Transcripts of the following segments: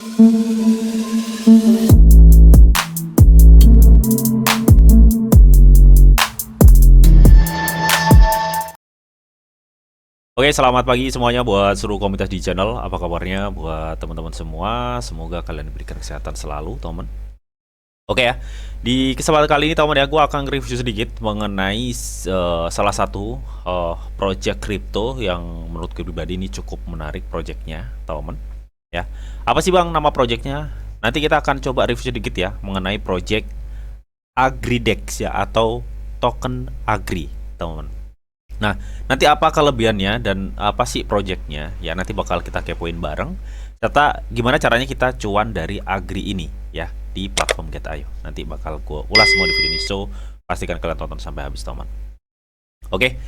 Oke, selamat pagi semuanya buat seluruh komunitas di channel. Apa kabarnya buat teman-teman semua? Semoga kalian diberikan kesehatan selalu, teman. Oke ya, di kesempatan kali ini teman ya, gue akan review sedikit mengenai salah satu project crypto yang menurut gue pribadi ini cukup menarik projectnya, teman. Ya, apa sih bang nama projectnya? Nanti kita akan coba review sedikit ya mengenai project AgriDex ya atau token Agri, teman. Nah, nanti apa kelebihannya dan apa sih projectnya? Ya, nanti bakal kita kepoin bareng. Serta gimana caranya kita cuan dari Agri ini ya di platform Get.io. Nanti bakal gue ulas semua di video ini, so pastikan kalian tonton sampai habis, teman. Oke,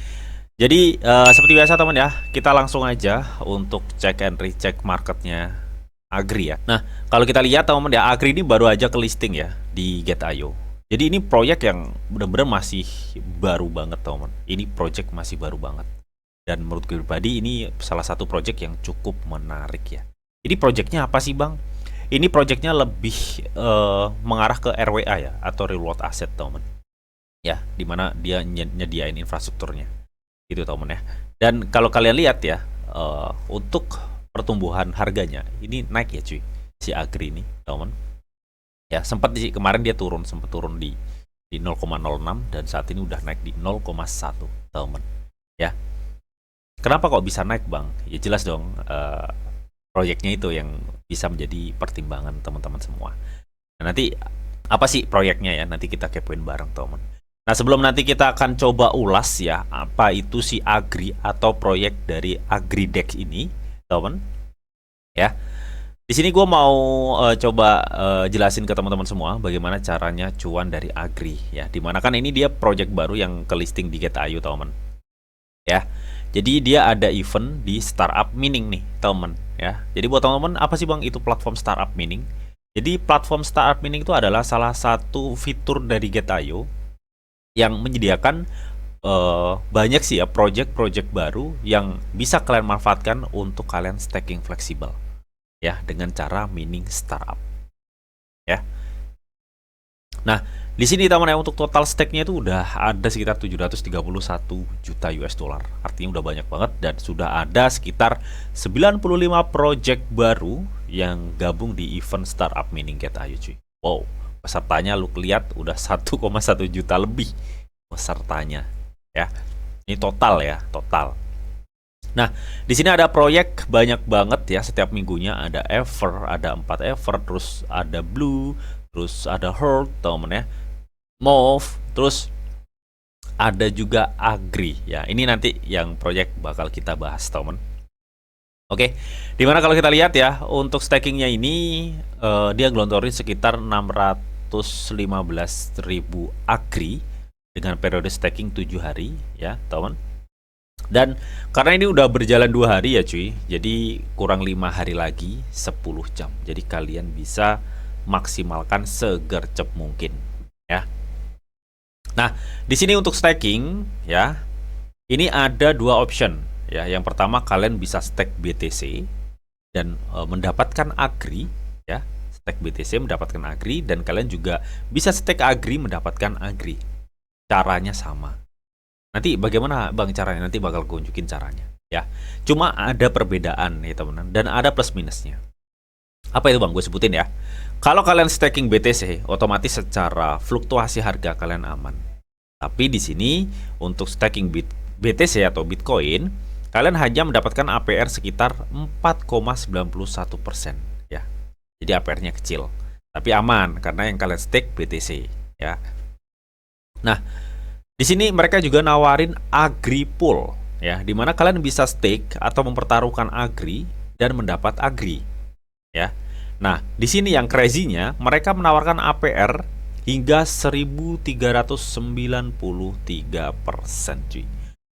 jadi seperti biasa teman ya, kita langsung aja untuk check and recheck marketnya Agri ya. Nah, kalau kita lihat teman ya, Agri ini baru aja ke listing ya di Get.io. Jadi ini proyek yang benar-benar masih baru banget teman. Ini project masih baru banget. Dan menurut gue pribadi ini salah satu project yang cukup menarik ya. Ini projectnya apa sih bang? Ini projectnya lebih mengarah ke RWA ya atau real world asset teman. Ya, dimana dia nyediain infrastrukturnya. Gitu teman ya. Dan kalau kalian lihat ya, untuk pertumbuhan harganya ini naik ya cuy. Si Agri ini teman. Ya, sempat kemarin dia sempat turun di 0,06 dan saat ini udah naik di 0,1 teman ya. Kenapa kok bisa naik bang? Ya jelas dong, proyeknya itu yang bisa menjadi pertimbangan teman-teman semua. Nah, nanti apa sih proyeknya ya? Nanti kita kepoin bareng teman. Nah, sebelum nanti kita akan coba ulas ya apa itu si Agri atau proyek dari AgriDex ini teman ya. Di sini gue mau coba jelasin ke teman-teman semua bagaimana caranya cuan dari Agri ya. Dimana kan ini dia project baru yang ke listing di Get.io teman. Ya. Jadi dia ada event di Startup Mining nih teman ya. Jadi buat teman-teman apa sih bang itu platform Startup Mining? Jadi platform Startup Mining itu adalah salah satu fitur dari Get.io yang menyediakan banyak sih ya project-project baru yang bisa kalian manfaatkan untuk kalian staking fleksibel. Ya, dengan cara mining startup ya. Nah, di sini teman ya untuk total stake-nya itu udah ada sekitar 731 juta US dollar. Artinya udah banyak banget dan sudah ada sekitar 95 project baru yang gabung di event startup mining Get.io cuy. Wow, pesertanya lu lihat udah 1,1 juta lebih pesertanya ya. Ini total ya, total. Nah, di sini ada proyek banyak banget ya, setiap minggunya ada Ever, ada 4 Ever, terus ada Blue, terus ada Herd, teman ya. Move, terus ada juga Agri ya. Ini nanti yang proyek bakal kita bahas, teman. Oke, dimana kalau kita lihat ya, untuk stakingnya ini dia gelontorin sekitar 615.000 Agri dengan periode staking 7 hari ya, teman. Dan karena ini udah berjalan 2 hari ya cuy, jadi kurang 5 hari lagi 10 jam. Jadi kalian bisa maksimalkan segercep mungkin ya. Nah, di sini untuk staking ya, ini ada 2 option ya. Yang pertama kalian bisa stake BTC dan mendapatkan Agri ya. Stake BTC mendapatkan Agri dan kalian juga bisa stake Agri mendapatkan Agri. Caranya sama. Nanti bagaimana bang caranya? Nanti bakal gue unjukin caranya ya. Cuma ada perbedaan ya teman-teman dan ada plus minusnya. Apa itu bang? Gue sebutin ya. Kalau kalian staking BTC, otomatis secara fluktuasi harga kalian aman. Tapi di sini untuk staking BTC atau Bitcoin, kalian hanya mendapatkan APR sekitar 4,91% ya. Jadi APR-nya kecil, tapi aman karena yang kalian stake BTC ya. Nah, di sini mereka juga nawarin Agri Pool ya, dimana kalian bisa stake atau mempertaruhkan Agri dan mendapat Agri ya. Nah, di sini yang crazy-nya mereka menawarkan APR hingga 1.393% cuy.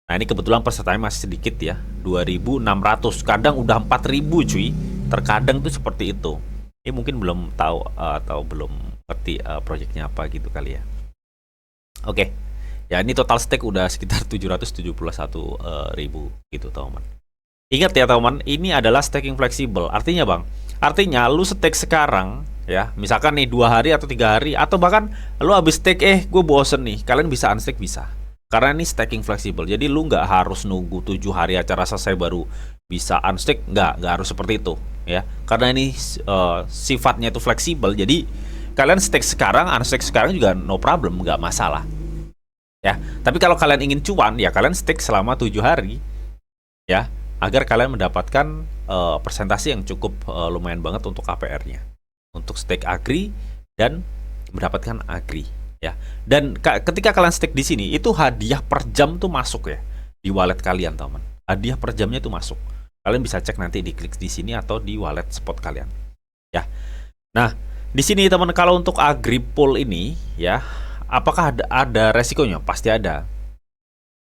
Nah, ini kebetulan pesertanya masih sedikit ya, 2.600, kadang udah 4.000 cuy. Terkadang tuh seperti itu. Ini mungkin belum tahu atau belum ngerti proyeknya apa gitu kali ya. Oke. Ya, ini total stake udah sekitar 771.000 gitu teman. Ingat ya teman, ini adalah staking fleksibel. Artinya bang, Artinya lu stake sekarang ya, misalkan nih 2 hari atau 3 hari, atau bahkan lu habis stake gue bosen nih, kalian bisa unstake bisa. Karena ini staking fleksibel, jadi lu nggak harus nunggu 7 hari acara selesai baru bisa unstake, nggak harus seperti itu ya. Karena ini sifatnya itu fleksibel, jadi kalian stake sekarang, unstake sekarang juga no problem, nggak masalah ya. Tapi kalau kalian ingin cuan ya kalian stake selama 7 hari ya, agar kalian mendapatkan persentase yang cukup lumayan banget untuk APR-nya, untuk stake agri dan mendapatkan agri ya. Dan ketika kalian stake di sini itu hadiah per jam tuh masuk ya di wallet kalian, teman. Hadiah per jamnya tuh masuk. Kalian bisa cek nanti, diklik di sini atau di wallet spot kalian ya. Nah, di sini teman, kalau untuk agri pool ini ya, apakah ada resikonya? Pasti ada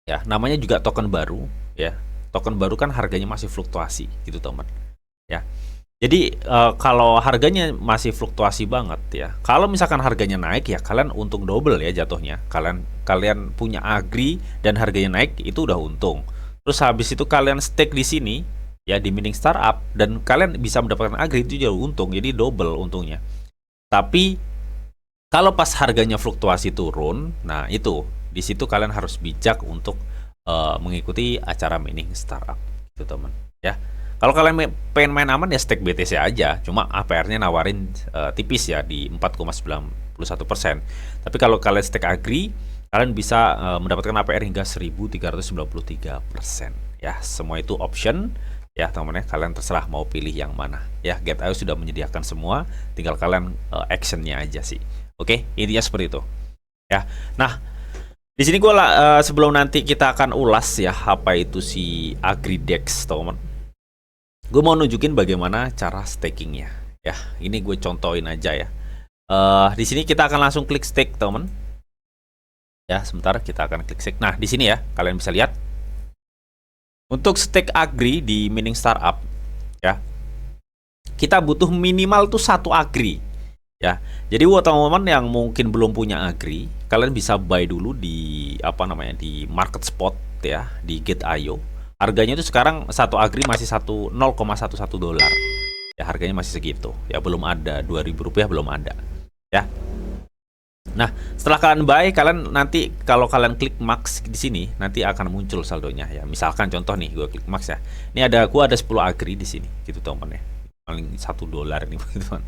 ya, namanya juga token baru ya. Token baru kan harganya masih fluktuasi gitu, teman ya. Jadi kalau harganya masih fluktuasi banget ya, kalau misalkan harganya naik ya kalian untung double ya jatuhnya. Kalian punya agri dan harganya naik, itu udah untung. Terus habis itu kalian stake di sini ya, di mining startup, dan kalian bisa mendapatkan agri, itu jauh untung, jadi double untungnya. Tapi kalau pas harganya fluktuasi turun, nah itu di situ kalian harus bijak untuk mengikuti acara mining startup gitu, teman ya. Kalau kalian pengen main aman ya stake BTC aja, cuma APR-nya nawarin tipis ya di 4,91%. Tapi kalau kalian stake agri, kalian bisa mendapatkan APR hingga 1.393% ya. Semua itu option ya, teman ya. Kalian terserah mau pilih yang mana ya. Get.io sudah menyediakan semua, tinggal kalian actionnya aja sih. Oke, intinya seperti itu ya. Nah, di sini gue sebelum nanti kita akan ulas ya apa itu si AgriDex, teman. Gue mau nunjukin bagaimana cara stakingnya ya. Ini gue contohin aja ya. Di sini kita akan langsung klik stake, teman. Ya, sebentar kita akan klik stake. Nah, di sini ya kalian bisa lihat untuk stake agri di mining startup ya, kita butuh minimal tuh 1 agri ya. Jadi buat teman-teman yang mungkin belum punya agri, kalian bisa buy dulu di di market spot ya, di Get.io. Harganya itu sekarang 1 agri masih $0,11 ya, harganya masih segitu ya, belum ada Rp2.000, belum ada ya. Nah, setelah kalian buy, kalian nanti kalau kalian klik max di sini nanti akan muncul saldonya ya. Misalkan contoh nih, gue klik max ya. Ini gue ada 10 agri di sini gitu, teman ya. Paling $1 ini, teman.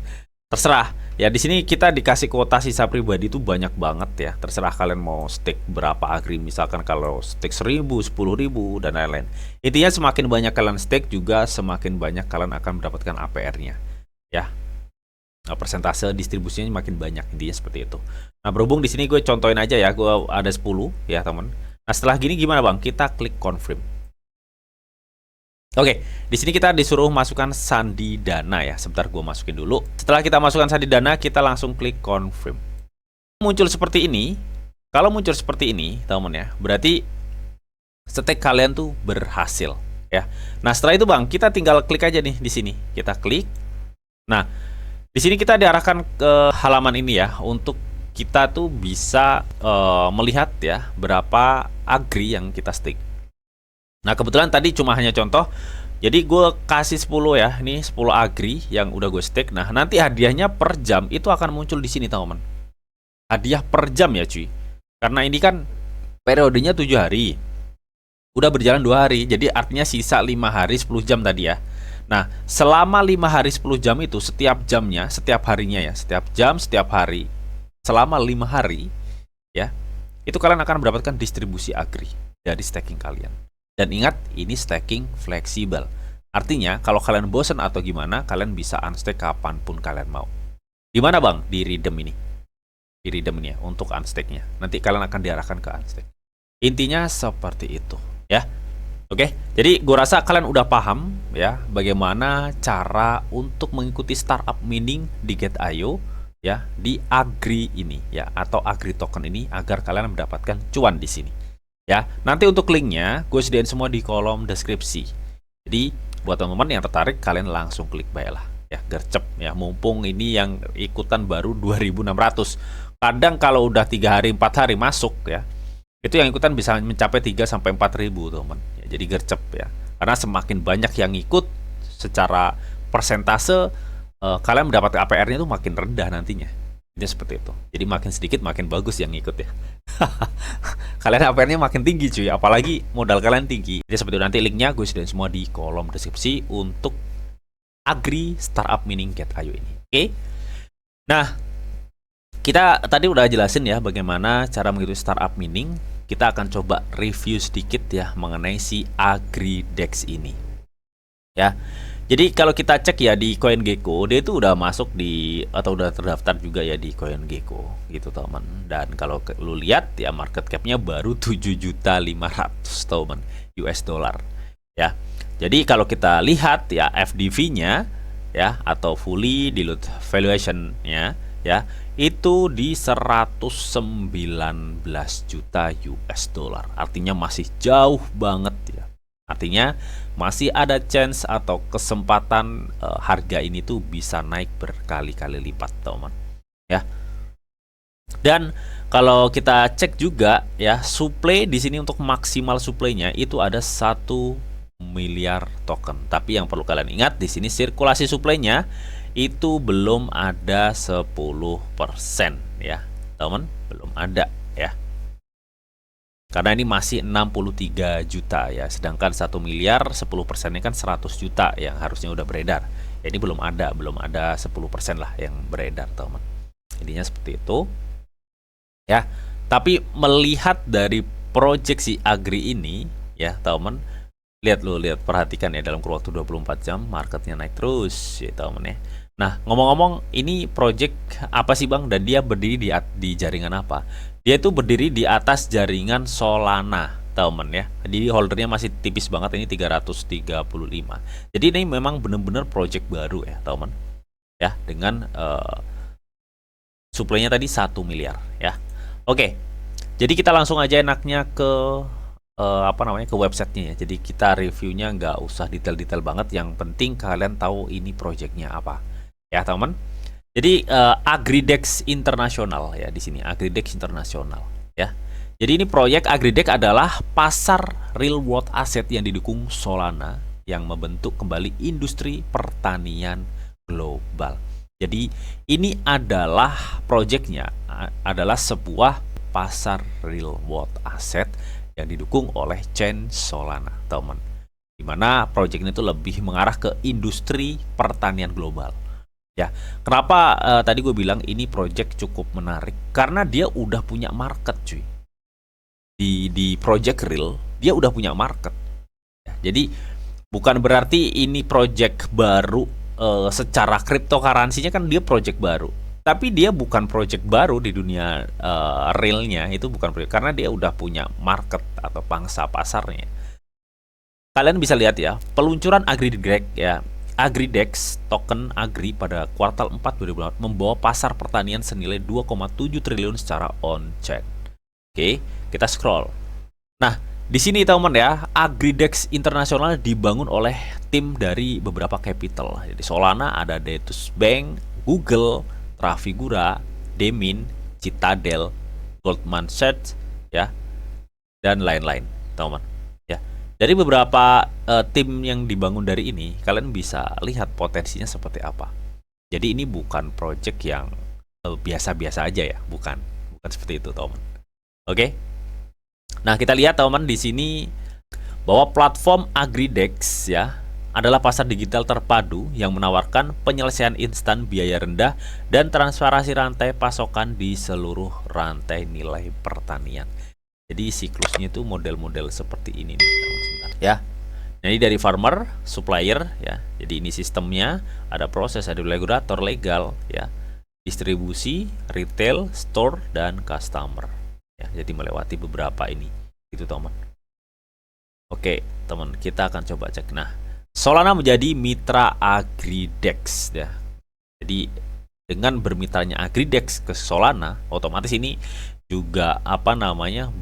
Terserah ya, di sini kita dikasih kuota sisa pribadi itu banyak banget ya. Terserah kalian mau stake berapa agri, misalkan kalau stake 1.000, 10.000 dan lain-lain. Intinya semakin banyak kalian stake juga semakin banyak kalian akan mendapatkan APR-nya ya. Nah, persentase distribusinya makin banyak, intinya seperti itu. Nah, berhubung di sini gue contohin aja ya, gue ada 10 ya, teman. Nah, setelah gini gimana, Bang? Kita klik confirm. Oke, di sini kita disuruh masukkan sandi dana ya. Sebentar gue masukin dulu. Setelah kita masukkan sandi dana, kita langsung klik confirm. Muncul seperti ini. Kalau muncul seperti ini, teman ya, berarti stake kalian tuh berhasil ya. Nah, setelah itu, Bang, kita tinggal klik aja nih di sini. Kita klik. Nah, di sini kita diarahkan ke halaman ini ya, untuk kita tuh bisa melihat ya berapa agri yang kita stake. Nah, kebetulan tadi cuma hanya contoh, jadi gue kasih 10 ya, ini 10 agri yang udah gue stake. Nah, nanti hadiahnya per jam itu akan muncul di sini, teman-teman. Hadiah per jam ya, cuy. Karena ini kan periodenya 7 hari, udah berjalan 2 hari, jadi artinya sisa 5 hari 10 jam tadi ya. Nah, selama 5 hari 10 jam itu, setiap jamnya, setiap harinya ya, setiap jam, setiap hari, selama 5 hari ya, itu kalian akan mendapatkan distribusi agri dari staking kalian. Dan ingat, ini staking fleksibel. Artinya, kalau kalian bosan atau gimana, kalian bisa unstake kapanpun kalian mau. Di mana, Bang? Di redeem ini. Di redeem ini ya, untuk unstake-nya. Nanti kalian akan diarahkan ke unstake. Intinya seperti itu, ya. Oke, jadi gue rasa kalian udah paham ya bagaimana cara untuk mengikuti startup mining di Get.io ya, di agri ini ya, atau agri token ini, agar kalian mendapatkan cuan di sini. Ya, nanti untuk linknya gue sediain semua di kolom deskripsi. Jadi buat teman-teman yang tertarik, kalian langsung klik buy lah ya, gercep ya. Mumpung ini yang ikutan baru 2.600. Kadang kalau udah 3 hari 4 hari masuk ya, itu yang ikutan bisa mencapai 3 sampai 4.000, teman. Ya, jadi gercep ya. Karena semakin banyak yang ikut secara persentase, kalian mendapat APR-nya itu makin rendah nantinya. Ini seperti itu. Jadi makin sedikit makin bagus yang ngikut ya. Kalian APR-nya makin tinggi cuy, apalagi modal kalian tinggi. Jadi seperti itu, nanti linknya gue sediain semua di kolom deskripsi untuk Agri Startup Mining Get Ayo ini. Oke. Nah, kita tadi udah jelasin ya bagaimana cara mengikuti startup mining. Kita akan coba review sedikit ya mengenai si AgriDex ini. Ya. Jadi kalau kita cek ya di CoinGecko, dia itu udah masuk di atau udah terdaftar juga ya di CoinGecko gitu teman. Dan kalau lu lihat ya market cap-nya baru 7.500.000 teman US dollar ya. Jadi kalau kita lihat ya FDV-nya ya atau fully dilute valuation-nya ya itu di 119 juta US dollar. Artinya masih jauh banget ya. Artinya masih ada chance atau kesempatan harga ini tuh bisa naik berkali-kali lipat, teman. Ya. Dan kalau kita cek juga ya, supply di sini untuk maksimal supply-nya itu ada 1 miliar token. Tapi yang perlu kalian ingat di sini sirkulasi supply-nya itu belum ada 10% ya, teman, belum ada ya. Karena ini masih 63 juta ya, sedangkan 1 miliar 10%-nya kan 100 juta yang harusnya udah beredar. Ya, ini belum ada 10% lah yang beredar, teman. Intinya seperti itu. Ya, tapi melihat dari proyeksi Agri ini ya, teman, lihat perhatikan ya dalam kurun waktu 24 jam marketnya naik terus ya, teman ya. Nah, ngomong-ngomong, ini project apa sih Bang? Dan dia berdiri di jaringan apa? Dia itu berdiri di atas jaringan Solana, teman ya. Jadi holdernya masih tipis banget, ini 335. Jadi ini memang benar-benar project baru ya, teman. Ya, dengan supply-nya tadi 1 miliar ya. Oke. Jadi kita langsung aja enaknya ke ke websitenya ya. Jadi kita reviewnya nggak usah detail-detail banget, yang penting kalian tahu ini projectnya apa ya, teman. Jadi AgriDex Internasional ya di sini, AgriDex Internasional ya. Jadi ini proyek AgriDex adalah pasar real world asset yang didukung Solana yang membentuk kembali industri pertanian global. Jadi ini adalah proyeknya adalah sebuah pasar real world asset yang didukung oleh chain Solana, teman. Dimana proyek ini tuh lebih mengarah ke industri pertanian global. Ya, kenapa tadi gue bilang ini project cukup menarik? Karena dia udah punya market, cuy. Di project real, dia udah punya market. Ya, jadi bukan berarti ini project baru secara cryptocurrency-nya kan dia project baru. Tapi dia bukan project baru di dunia realnya, itu bukan project karena dia udah punya market atau pangsa pasarnya. Kalian bisa lihat ya, peluncuran AgriDex ya. AgriDex token Agri pada kuartal 4 2024 membawa pasar pertanian senilai 2,7 triliun secara on-chain. Oke, kita scroll. Nah, di sini teman ya, AgriDex Internasional dibangun oleh tim dari beberapa capital. Jadi Solana ada Detus Bank, Google, Trafigura, Demin, Citadel, Goldman Sachs ya, dan lain-lain, teman. Dari beberapa tim yang dibangun dari ini, kalian bisa lihat potensinya seperti apa. Jadi ini bukan project yang biasa-biasa aja ya, bukan seperti itu, teman. Oke. Nah, kita lihat teman di sini bahwa platform AgriDex ya adalah pasar digital terpadu yang menawarkan penyelesaian instan, biaya rendah, dan transparansi rantai pasokan di seluruh rantai nilai pertanian. Jadi siklusnya itu model-model seperti ini nih, sebentar ya. Nah, ini dari farmer, supplier ya. Jadi ini sistemnya, ada proses, ada regulator legal ya, distribusi, retail, store, dan customer ya. Jadi melewati beberapa ini itu, teman. Oke, teman, kita akan coba cek. Nah, Solana menjadi mitra AgriDex ya. Jadi dengan bermitranya AgriDex ke Solana, otomatis ini juga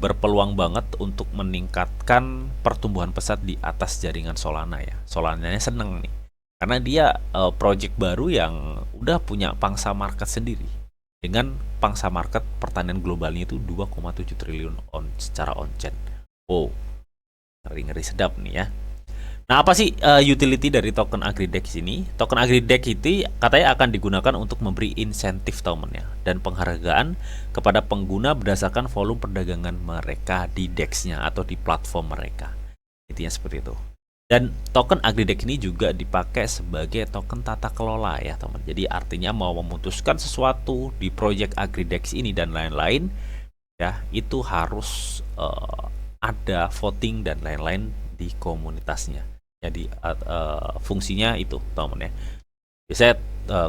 berpeluang banget untuk meningkatkan pertumbuhan pesat di atas jaringan Solana ya. Solananya seneng nih karena dia project baru yang udah punya pangsa market sendiri dengan pangsa market pertanian globalnya itu 2,7 triliun secara on-chain. Oh, ngeri sedap nih ya. Nah, apa sih utility dari token AgriDex ini? Token AgriDex itu katanya akan digunakan untuk memberi insentif teman ya, dan penghargaan kepada pengguna berdasarkan volume perdagangan mereka di DEX-nya atau di platform mereka. Intinya seperti itu. Dan token AgriDex ini juga dipakai sebagai token tata kelola ya teman. Jadi artinya mau memutuskan sesuatu di project AgriDex ini dan lain-lain ya, itu harus ada voting dan lain-lain di komunitasnya. Jadi fungsinya itu teman ya. Biasanya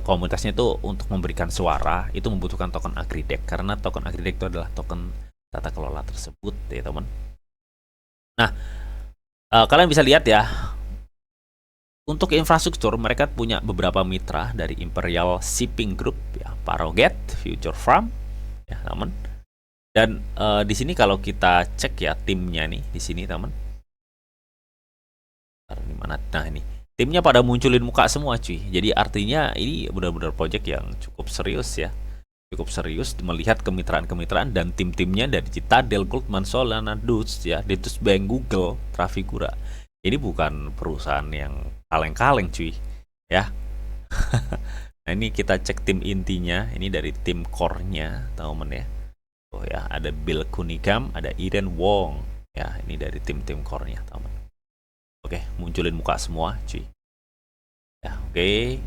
komunitasnya itu untuk memberikan suara, itu membutuhkan token AgriDex karena token AgriDex itu adalah token tata kelola tersebut ya teman. Nah, kalian bisa lihat ya, untuk infrastruktur mereka punya beberapa mitra dari Imperial Shipping Group ya, Paroget, Future Farm ya teman. Dan di sini kalau kita cek ya timnya nih di sini teman. Di mana? Nah, ini timnya pada munculin muka semua cuy. Jadi artinya ini benar-benar project yang cukup serius ya. Cukup serius melihat kemitraan-kemitraan dan tim-timnya dari Citadel, Goldman, Solana, Dutch ya, Detus Bank, Google, Trafigura. Ini bukan perusahaan yang kaleng-kaleng cuy ya. Nah, ini kita cek tim intinya, ini dari tim core-nya teman ya. Oh ya, ada Bill Cunningham, ada Eden Wong ya, ini dari tim-tim core-nya teman. Oke, munculin muka semua cuy ya. Oke,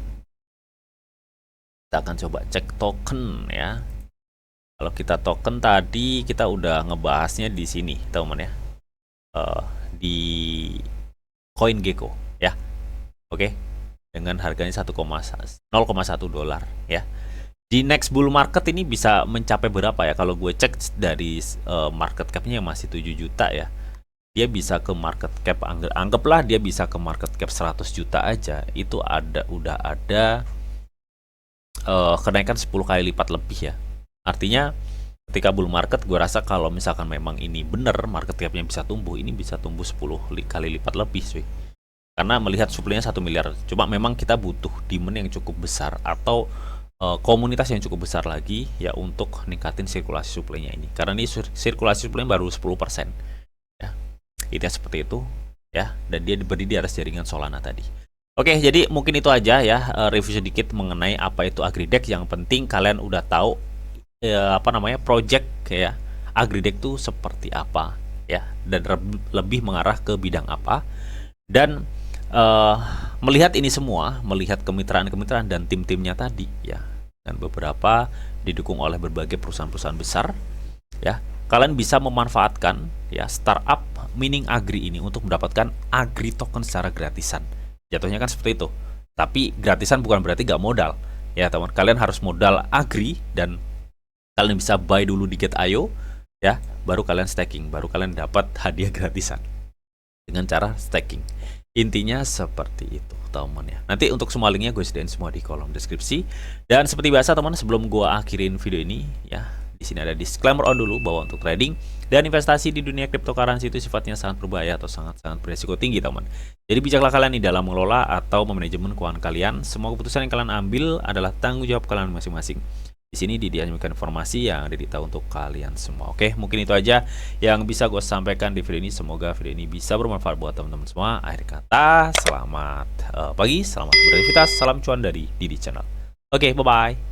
kita akan coba cek token ya. Kalau kita token tadi kita udah ngebahasnya di sini teman ya, di CoinGecko ya. Oke, dengan harganya 0,1 dolar ya. Di next bull market ini bisa mencapai berapa ya? Kalau gue cek dari market capnya yang masih 7 juta ya, dia bisa ke market cap, anggaplah dia bisa ke market cap 100 juta aja, itu udah ada kenaikan 10 kali lipat lebih ya. Artinya ketika bull market, gue rasa kalau misalkan memang ini bener market capnya bisa tumbuh, ini bisa tumbuh 10 kali lipat lebih sih. Karena melihat supply-nya 1 miliar, cuma memang kita butuh demand yang cukup besar atau komunitas yang cukup besar lagi ya untuk ningkatin sirkulasi supply-nya ini. Karena ini sirkulasi supply baru 10%. Itu seperti itu ya, dan dia berdiri di atas jaringan Solana tadi. Oke, jadi mungkin itu aja ya, review sedikit mengenai apa itu AgriDex. Yang penting kalian udah tahu project ya AgriDex itu seperti apa ya, dan lebih mengarah ke bidang apa. Dan melihat ini semua, melihat kemitraan-kemitraan dan tim-timnya tadi ya, dan beberapa didukung oleh berbagai perusahaan-perusahaan besar ya, kalian bisa memanfaatkan ya startup mining agri ini untuk mendapatkan agri token secara gratisan. Jatuhnya kan seperti itu. Tapi gratisan bukan berarti gak modal ya teman. Kalian harus modal agri dan kalian bisa buy dulu di Get.io ya, baru kalian staking, baru kalian dapat hadiah gratisan dengan cara staking. Intinya seperti itu teman ya. Nanti untuk semua linknya gue sediain semua di kolom deskripsi. Dan seperti biasa teman, sebelum gue akhirin video ini ya, di sini ada disclaimer on dulu bahwa untuk trading dan investasi di dunia cryptocurrency itu sifatnya sangat berbahaya atau sangat berisiko tinggi teman. Jadi bijaklah kalian di dalam mengelola atau memanajemen keuangan kalian. Semua keputusan yang kalian ambil adalah tanggung jawab kalian masing-masing. Di sini dianjurkan informasi yang ada ditahu untuk kalian semua. Oke, mungkin itu aja yang bisa gue sampaikan di video ini. Semoga video ini bisa bermanfaat buat teman-teman semua. Akhir kata, selamat pagi, selamat beraktivitas, salam cuan dari Didi Channel. Oke, bye-bye.